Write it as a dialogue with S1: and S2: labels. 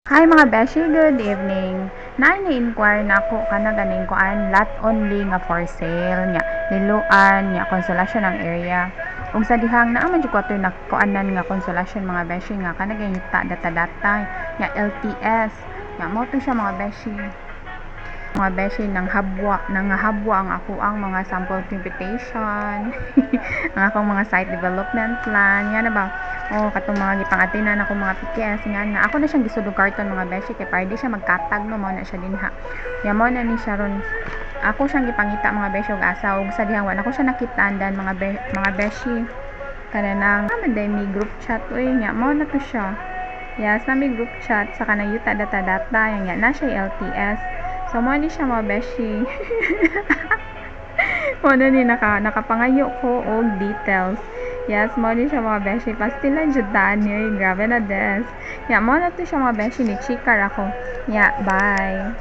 S1: Hi mga beshi, good evening. Na-inquire na ako kana ganing kuan lot only nga for sale nya niluan nya konsolasyon ang area. Ug sa dihang naa man jud ko atoy nakuanan nga konsolasyon mga beshi nga kana gayita data nya LTS. Nya mo to siya mga beshi nang habwa ang ako ang mga sample computation ang akong mga site development plan yan na ba katong mga gipang-atinan ako mga PKS nga ako na siyang gisudog karton mga beshi kay para di siya magkatag no mao na siya dinha ya mo na ni siya ron ako siyang gipangita mga beshi og asa ug sa dihang wala ko siya nakitaan mga beshi kanang manday mi group chat uy nya mo na to siya yes na mi group chat sa kanang yuta data yang na siya LTS. So, mo ni siya mga beshi. Mo na ni nakapangayo ko og details. Yes, mo ni siya mga beshi. Pastilan judan niyo. Grabe na des. Yeah, mo na to siya mga beshi ni chikar ako. Yeah, bye.